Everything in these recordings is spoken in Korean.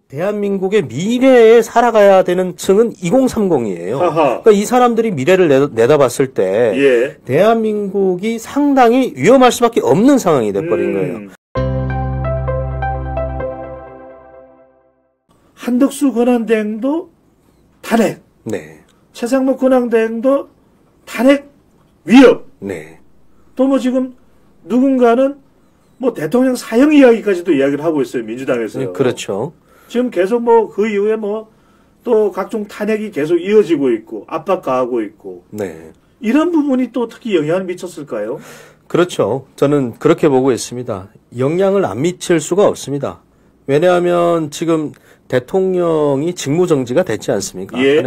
대한민국의 미래에 살아가야 되는 층은 2030이에요. 그러니까 이 사람들이 미래를 내다봤을 때 예. 대한민국이 상당히 위험할 수밖에 없는 상황이 돼버린 거예요. 한덕수 권한대행도 탄핵. 네. 최상목 권한대행도 탄핵 위협. 네. 또 뭐 지금 누군가는 뭐 대통령 사형 이야기까지도 이야기를 하고 있어요. 민주당에서요. 네, 그렇죠. 지금 계속 뭐 그 이후에 뭐 또 각종 탄핵이 계속 이어지고 있고 압박 가하고 있고. 네. 이런 부분이 또 특히 영향을 미쳤을까요? 그렇죠. 저는 그렇게 보고 있습니다. 영향을 안 미칠 수가 없습니다. 왜냐하면 지금 대통령이 직무정지가 됐지 않습니까? 예.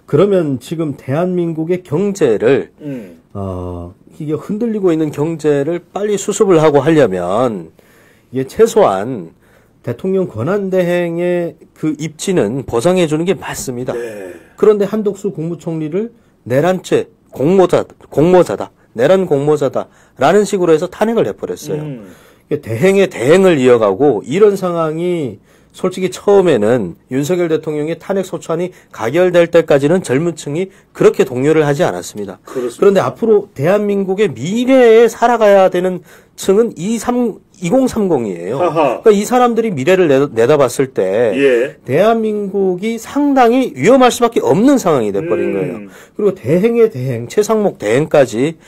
그러면 지금 대한민국의 경제를 이게 흔들리고 있는 경제를 빨리 수습을 하고 하려면 이게 최소한 대통령 권한대행의 그 입지는 보장해 주는 게 맞습니다. 네. 그런데 한덕수 국무총리를 내란죄 공모자다. 내란 공모자다라는 식으로 해서 탄핵을 해버렸어요. 대행의 대행을 이어가고 이런 상황이 솔직히 처음에는 윤석열 대통령의 탄핵 소추안이 가결될 때까지는 젊은 층이 그렇게 동요를 하지 않았습니다. 그렇습니다. 그런데 앞으로 대한민국의 미래에 살아가야 되는 층은 2030이에요. 그러니까 이 사람들이 미래를 내다봤을 때 예. 대한민국이 상당히 위험할 수밖에 없는 상황이 돼버린 거예요. 그리고 대행의 대행, 최상목 대행까지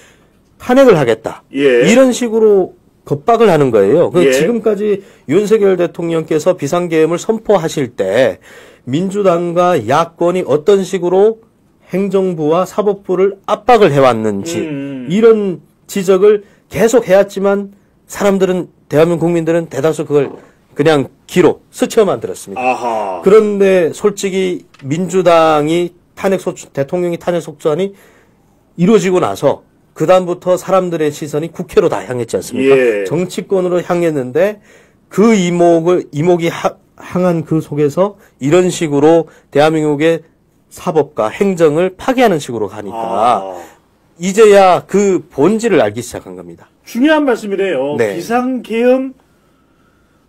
탄핵을 하겠다. 예. 이런 식으로 겁박을 하는 거예요. 예. 지금까지 윤석열 대통령께서 비상계엄을 선포하실 때 민주당과 야권이 어떤 식으로 행정부와 사법부를 압박을 해왔는지 이런 지적을 계속 해왔지만 사람들은 대한민국 국민들은 대다수 그걸 그냥 귀로 스쳐만 들었습니다. 아하. 그런데 솔직히 민주당이 대통령이 탄핵 소추안이 이루어지고 나서 그다음부터 사람들의 시선이 국회로 다 향했지 않습니까? 예. 정치권으로 향했는데 그 이목이 향한 그 속에서 이런 식으로 대한민국의 사법과 행정을 파괴하는 식으로 가니까 이제야 그 본질을 알기 시작한 겁니다. 중요한 말씀이래요. 네. 비상계엄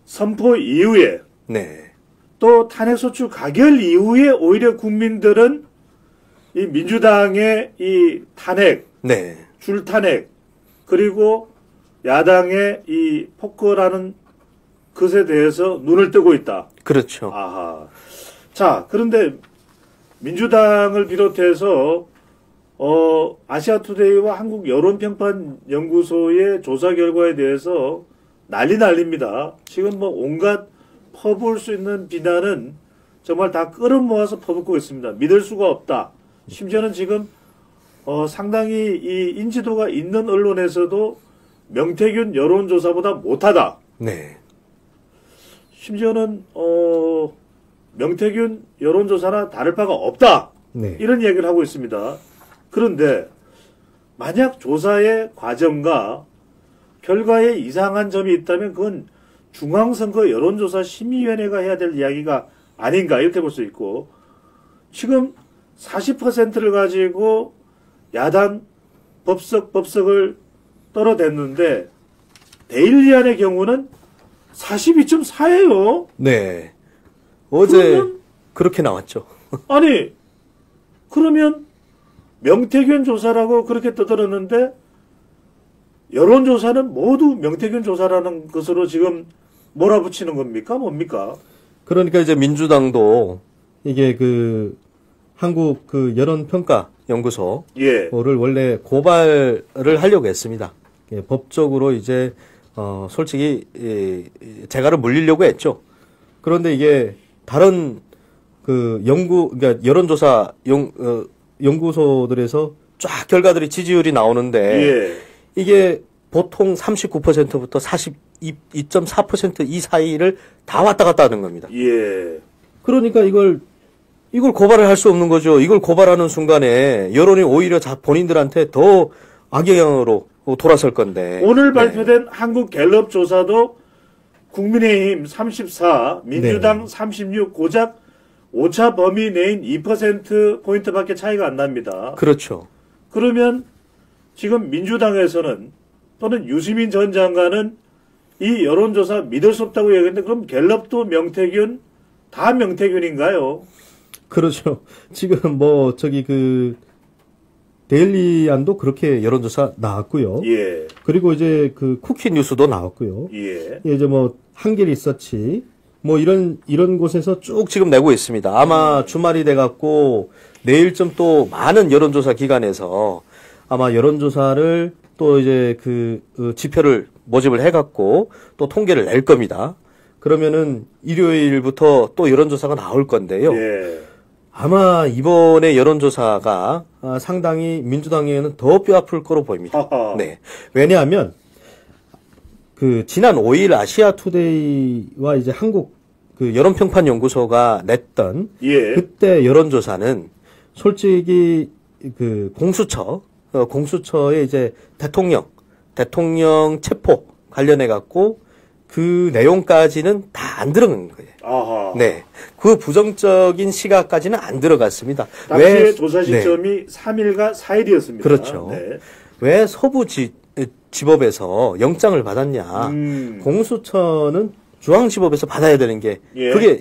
선포 이후에 네. 또 탄핵소추 가결 이후에 오히려 국민들은 이 민주당의 이 탄핵, 네. 줄탄핵, 그리고 야당의 이 포커라는 것에 대해서 눈을 뜨고 있다. 그렇죠. 아하. 자, 그런데 민주당을 비롯해서 아시아투데이와 한국여론평판연구소의 조사 결과에 대해서 난립니다. 지금 뭐 온갖 퍼부을 수 있는 비난은 정말 다 끌어모아서 퍼붓고 있습니다. 믿을 수가 없다. 심지어는 지금 상당히 이 인지도가 있는 언론에서도 명태균 여론조사보다 못하다. 네. 심지어는 명태균 여론조사나 다를 바가 없다. 네. 이런 얘기를 하고 있습니다. 그런데 만약 조사의 과정과 결과에 이상한 점이 있다면 그건 중앙선거 여론조사 심의위원회가 해야 될 이야기가 아닌가 이렇게 볼 수 있고, 지금 40%를 가지고 야당 법석을 떨어댔는데 데일리안의 경우는 42.4예요. 네. 어제 그렇게 나왔죠. 아니, 그러면 명태균 조사라고 그렇게 떠들었는데 여론조사는 모두 명태균 조사라는 것으로 지금 몰아붙이는 겁니까? 뭡니까? 그러니까 이제 민주당도 이게 그 한국 그 여론평가연구소를 예. 원래 고발을 하려고 했습니다. 예, 법적으로 이제 솔직히 재가를 물리려고 했죠. 그런데 이게 다른 그 그러니까 여론조사 연구소들에서 쫙 결과들이 지지율이 나오는데 예. 이게 보통 39%부터 42.4% 이 사이를 다 왔다 갔다 하는 겁니다. 예. 그러니까 이걸 고발을 할 수 없는 거죠. 이걸 고발하는 순간에 여론이 오히려 본인들한테 더 악영향으로 돌아설 건데. 오늘 발표된 한국 갤럽 조사도 국민의힘 34, 민주당 36, 고작 오차 범위 내인 2%포인트밖에 차이가 안 납니다. 그렇죠. 그러면 지금 민주당에서는 또는 유시민 전 장관은 이 여론조사 믿을 수 없다고 얘기했는데 그럼 갤럽도 명태균 다 명태균인가요? 그렇죠. 지금 뭐 저기 그 데일리안도 그렇게 여론조사 나왔고요. 예. 그리고 이제 그 쿠키 뉴스도 나왔고요. 예. 이제 뭐 한길 리서치 뭐 이런 곳에서 쭉 지금 내고 있습니다. 아마 주말이 돼갖고 내일쯤 또 많은 여론조사 기관에서 아마 여론조사를 또 이제 그 지표를 모집을 해갖고 또 통계를 낼 겁니다. 그러면은 일요일부터 또 여론조사가 나올 건데요. 예. 아마 이번에 여론조사가 상당히 민주당에는 더 뼈아플 거로 보입니다. 하하. 네. 왜냐하면 그 지난 5일 아시아 투데이와 이제 한국 그 여론평판연구소가 냈던 예. 그때 여론조사는 솔직히 그 공수처의 이제 대통령 체포 관련해 갖고 그 내용까지는 다 안 들어간 거예요. 아하. 네. 그 부정적인 시각까지는 안 들어갔습니다. 당시의 조사 시점이 3일과 4일이었습니다. 그렇죠. 네. 왜 서부지법에서 영장을 받았냐. 공수처는 중앙지법에서 받아야 되는 게 예. 그게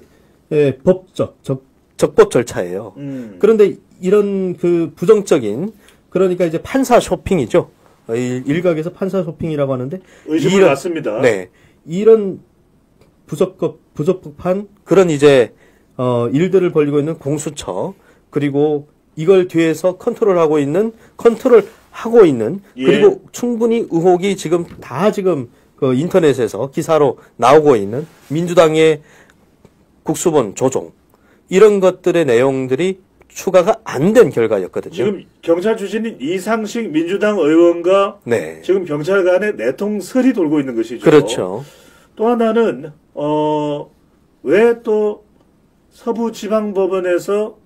적법 절차예요. 그런데 이런 그 부정적인 그러니까 이제 판사 쇼핑이죠. 일각에서 판사 쇼핑이라고 하는데 의심을 갖습니다. 네. 이런 부적법한 그런 이제 일들을 벌이고 있는 공수처 그리고 이걸 뒤에서 컨트롤하고 있는 예. 그리고 충분히 의혹이 지금 그 인터넷에서 기사로 나오고 있는 민주당의 국수본 조종 이런 것들의 내용들이 추가가 안 된 결과였거든요. 지금 경찰 출신인 이상식 민주당 의원과 네. 지금 경찰 간의 내통설이 돌고 있는 것이죠. 그렇죠. 또 하나는 왜 또 서부지방법원에서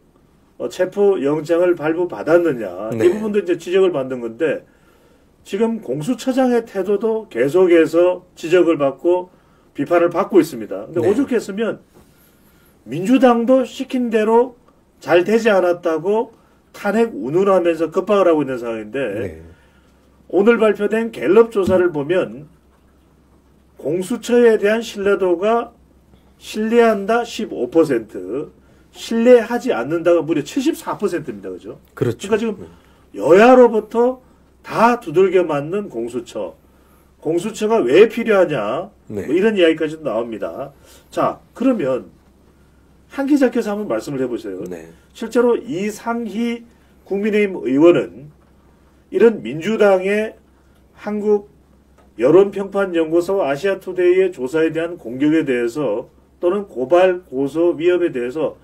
체포 영장을 발부받았느냐. 네. 이 부분도 이제 지적을 받는 건데 지금 공수처장의 태도도 계속해서 지적을 받고 비판을 받고 있습니다. 근데 네. 오죽했으면 민주당도 시킨 대로 잘 되지 않았다고 탄핵 운운하면서 급박을 하고 있는 상황인데 네. 오늘 발표된 갤럽 조사를 보면 공수처에 대한 신뢰도가 신뢰한다 15%, 신뢰하지 않는다가 무려 74%입니다. 그죠? 그렇죠. 그러니까 지금 여야로부터 다 두들겨 맞는 공수처. 공수처가 왜 필요하냐? 네. 뭐 이런 이야기까지도 나옵니다. 자, 그러면 한 기자께서 한번 말씀을 해보세요. 네. 실제로 이상희 국민의힘 의원은 이런 민주당의 한국 여론평판연구소 아시아투데이의 조사에 대한 공격에 대해서 또는 고발, 고소, 위협에 대해서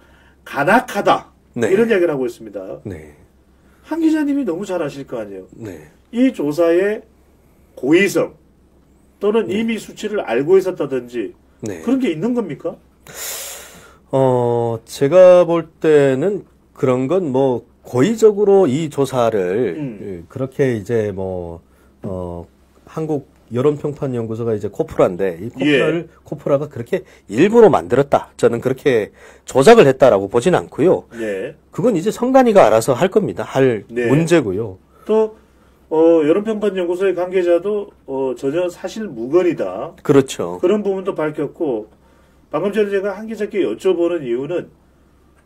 간악하다. 네. 이런 이야기를 하고 있습니다. 네. 한 기자님이 너무 잘 아실 거 아니에요. 네. 이 조사의 고의성 또는 이미 수치를 알고 있었다든지 네. 그런 게 있는 겁니까? 제가 볼 때는 그런 건 뭐 고의적으로 이 조사를 그렇게 이제 한국 여론평판연구소가 이제 코프라인데 이 코프라가 그렇게 일부러 만들었다. 저는 그렇게 조작을 했다라고 보진 않고요. 네. 그건 이제 선관위가 알아서 할 겁니다. 할 네. 문제고요. 또 여론평판연구소의 관계자도 전혀 사실 무근이다. 그렇죠. 그런 부분도 밝혔고 방금 전에 제가 한 기자께 여쭤보는 이유는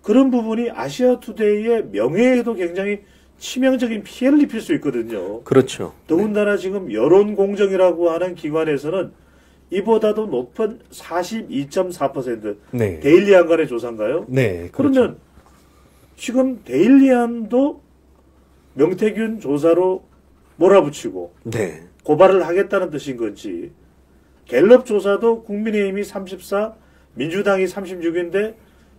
그런 부분이 아시아투데이의 명예에도 굉장히 치명적인 피해를 입힐 수 있거든요. 그렇죠. 더군다나 지금 여론공정이라고 하는 기관에서는 이보다도 높은 42.4% 네. 데일리안 간의 조사인가요? 네. 그렇죠. 그러면 지금 데일리안도 명태균 조사로 몰아붙이고 네. 고발을 하겠다는 뜻인 건지 갤럽 조사도 국민의힘이 34, 민주당이 36인데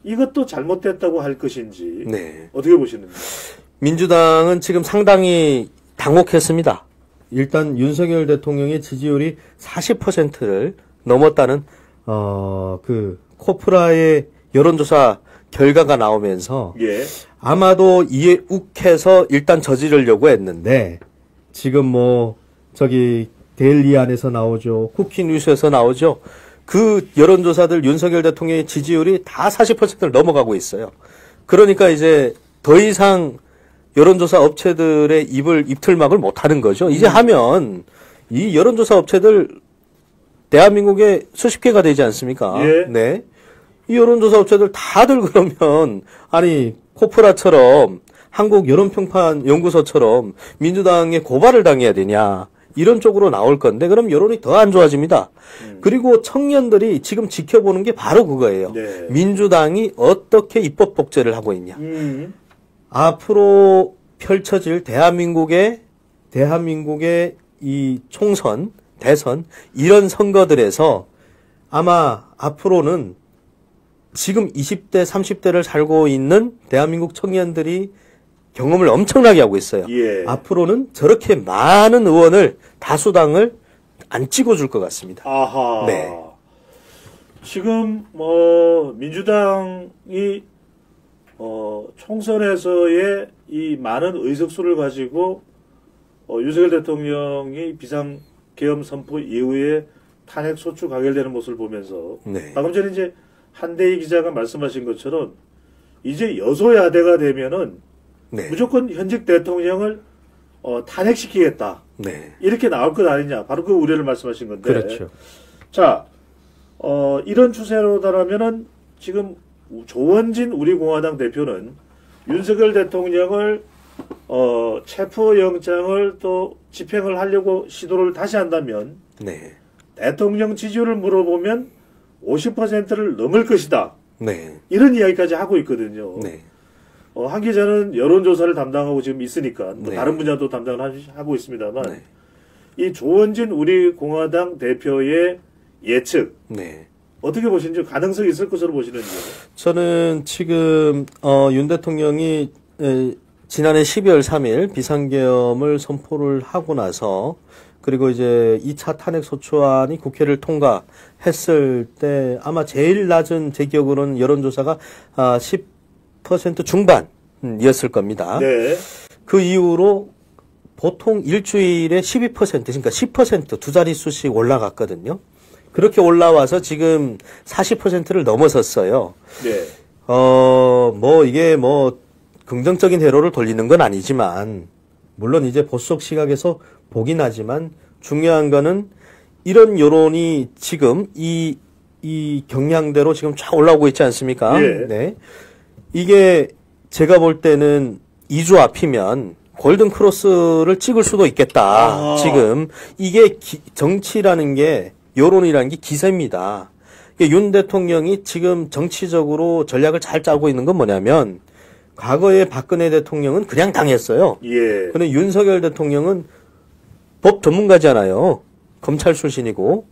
이것도 잘못됐다고 할 것인지 네. 어떻게 보시는지. 민주당은 지금 상당히 당혹했습니다. 일단 윤석열 대통령의 지지율이 40%를 넘었다는 그 코프라의 여론조사 결과가 나오면서 예. 아마도 이에 욱해서 일단 저지르려고 했는데 지금 뭐 저기 데일리안에서 나오죠. 쿠키뉴스에서 나오죠. 그 여론조사들 윤석열 대통령의 지지율이 다 40%를 넘어가고 있어요. 그러니까 이제 더 이상 여론조사 업체들의 입틀막을 못 하는 거죠. 이제 하면 이 여론조사 업체들 대한민국에 수십 개가 되지 않습니까? 예. 네. 이 여론조사 업체들 다들 그러면 아니 코프라처럼 한국 여론평판 연구소처럼 민주당에 고발을 당해야 되냐 이런 쪽으로 나올 건데 그럼 여론이 더 안 좋아집니다. 그리고 청년들이 지금 지켜보는 게 바로 그거예요. 네. 민주당이 어떻게 입법 복제를 하고 있냐. 앞으로 펼쳐질 대한민국의 이 총선, 대선 이런 선거들에서 아마 앞으로는 지금 20대, 30대를 살고 있는 대한민국 청년들이 경험을 엄청나게 하고 있어요. 예. 앞으로는 저렇게 많은 의원을 다수당을 안 찍어줄 것 같습니다. 아하. 네. 지금 민주당이 총선에서의 이 많은 의석수를 가지고 윤석열 대통령이 비상계엄 선포 이후에 탄핵 소추 가결되는 모습을 보면서 네. 방금 전에 이제 한대희 기자가 말씀하신 것처럼 이제 여소야대가 되면은 네. 무조건 현직 대통령을 탄핵시키겠다. 네. 이렇게 나올 것 아니냐. 바로 그 우려를 말씀하신 건데. 그렇죠. 자, 이런 추세로다라면은 지금 조원진 우리 공화당 대표는 윤석열 대통령을 체포영장을 또 집행을 하려고 시도를 다시 한다면 네. 대통령 지지율을 물어보면 50%를 넘을 것이다. 네. 이런 이야기까지 하고 있거든요. 네. 한 기자는 여론조사를 담당하고 지금 있으니까 뭐 네. 다른 분야도 담당을 하고 있습니다만 네. 이 조원진 우리 공화당 대표의 예측 네. 어떻게 보시는지 가능성이 있을 것으로 보시는지요? 저는 지금 윤 대통령이 지난해 12월 3일 비상계엄을 선포를 하고 나서 그리고 이제 2차 탄핵 소추안이 국회를 통과했을 때 아마 제일 낮은 제 기억으로는 여론조사가 10% 중반이었을 겁니다. 네. 그 이후로 보통 일주일에 12% 그러니까 10% 두 자릿수씩 올라갔거든요. 그렇게 올라와서 지금 40%를 넘어섰어요. 네. 이게 긍정적인 회로를 돌리는 건 아니지만, 물론 이제 보수적 시각에서 보긴 하지만, 중요한 거는 이런 여론이 지금 이 경향대로 지금 쫙 올라오고 있지 않습니까? 예. 네. 이게 제가 볼 때는 2주 앞이면 골든 크로스를 찍을 수도 있겠다. 아하. 지금 이게 정치라는 게 여론이라는 게 기세입니다. 윤 대통령이 지금 정치적으로 전략을 잘 짜고 있는 건 뭐냐면 과거에 박근혜 대통령은 그냥 당했어요. 예. 그런데 윤석열 대통령은 법 전문가잖아요. 검찰 출신이고.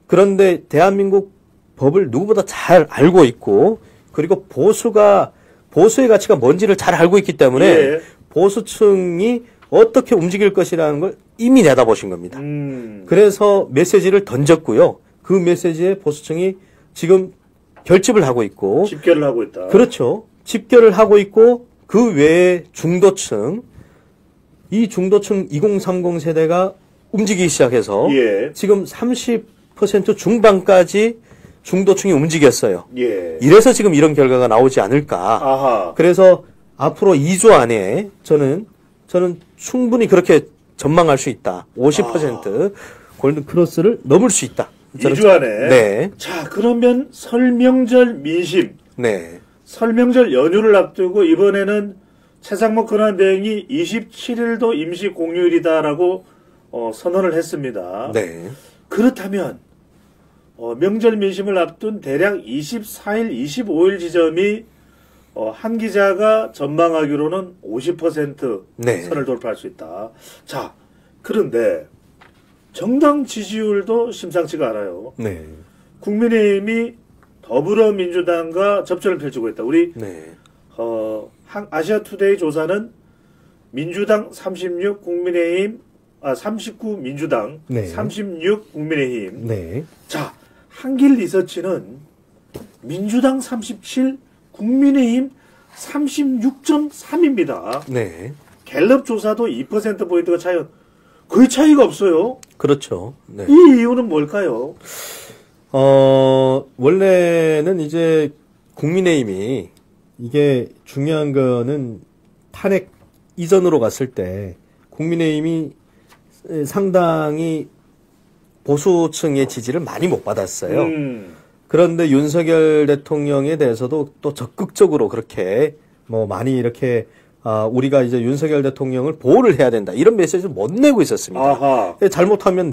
그런데 대한민국 법을 누구보다 잘 알고 있고 그리고 보수의 가치가 뭔지를 잘 알고 있기 때문에 예. 보수층이 어떻게 움직일 것이라는 걸 이미 내다보신 겁니다. 그래서 메시지를 던졌고요. 그 메시지에 보수층이 지금 결집을 하고 있고. 집결을 하고 있다. 그렇죠. 집결을 하고 있고 그 외에 중도층, 이 중도층 2030 세대가 움직이기 시작해서 예. 지금 30% 중반까지 중도층이 움직였어요. 예. 이래서 지금 이런 결과가 나오지 않을까. 아하. 그래서 앞으로 2주 안에 저는 충분히 그렇게 전망할 수 있다. 50% 골든 크로스를 넘을 수 있다. 2주 안에. 네. 자, 그러면 설명절 민심. 네. 설명절 연휴를 앞두고 이번에는 최상목 권한대행이 27일도 임시 공휴일이다라고 선언을 했습니다. 네. 그렇다면 명절 민심을 앞둔 대략 24일, 25일 지점이 한 기자가 전망하기로는 50% 네. 선을 돌파할 수 있다. 자, 그런데 정당 지지율도 심상치가 않아요. 네. 국민의힘이 더불어민주당과 접전을 펼치고 있다. 우리 네. 아시아투데이 조사는 민주당 36, 국민의힘 39 민주당, 네. 36 국민의힘. 네. 자, 한길 리서치는 민주당 37, 국민의힘 36.3입니다. 네. 갤럽 조사도 2%포인트가 차이가 거의 차이가 없어요. 그렇죠. 네. 이 이유는 뭘까요? 원래는 이제 국민의힘이 이게 중요한 거는 탄핵 이전으로 갔을 때 국민의힘이 상당히 보수층의 지지를 많이 못 받았어요. 그런데 윤석열 대통령에 대해서도 또 적극적으로 그렇게 뭐 많이 이렇게 우리가 이제 윤석열 대통령을 보호를 해야 된다. 이런 메시지를 못 내고 있었습니다. 아하. 잘못하면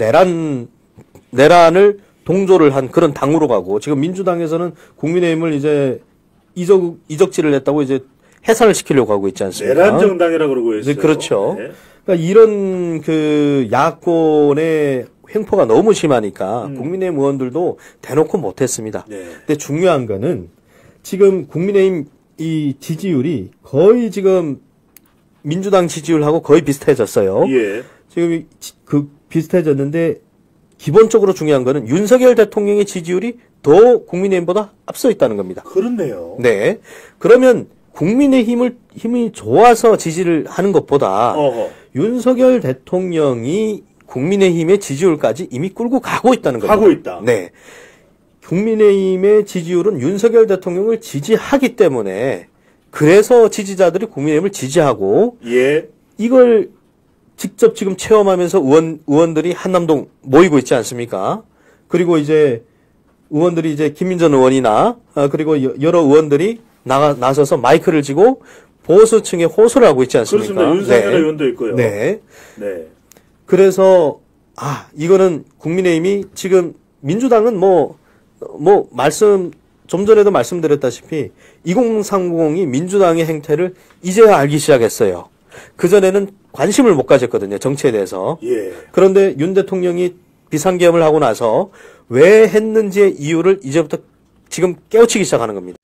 내란을 동조를 한 그런 당으로 가고 지금 민주당에서는 국민의힘을 이제 이적질을 했다고 이제 해산을 시키려고 하고 있지 않습니까? 내란 정당이라고 그러고 있어요. 그렇죠. 네. 그러니까 이런 그 야권의 횡포가 너무 심하니까 국민의힘 의원들도 대놓고 못했습니다. 네. 근데 중요한 거는 지금 국민의힘 이 지지율이 거의 지금 민주당 지지율하고 거의 비슷해졌어요. 예. 지금 그 비슷해졌는데 기본적으로 중요한 거는 윤석열 대통령의 지지율이 더 국민의힘보다 앞서 있다는 겁니다. 그렇네요. 네. 그러면 힘이 좋아서 지지를 하는 것보다 어허. 윤석열 대통령이 국민의힘의 지지율까지 이미 끌고 가고 있다는 겁니다. 가고 있다. 네. 국민의힘의 지지율은 윤석열 대통령을 지지하기 때문에 그래서 지지자들이 국민의힘을 지지하고 예. 이걸 직접 지금 체험하면서 의원들이 한남동 모이고 있지 않습니까? 그리고 이제 의원들이 이제 김민전 의원이나 그리고 여러 의원들이 나서서 마이크를 쥐고 보수층에 호소를 하고 있지 않습니까? 그렇습니다. 윤석열 네. 의원도 있고요. 네. 네. 그래서 이거는 국민의힘이 지금 민주당은 좀 전에도 말씀드렸다시피 2030이 민주당의 행태를 이제야 알기 시작했어요. 그전에는 관심을 못 가졌거든요. 정치에 대해서. 예. 그런데 윤 대통령이 비상계엄을 하고 나서 왜 했는지의 이유를 이제부터 지금 깨우치기 시작하는 겁니다.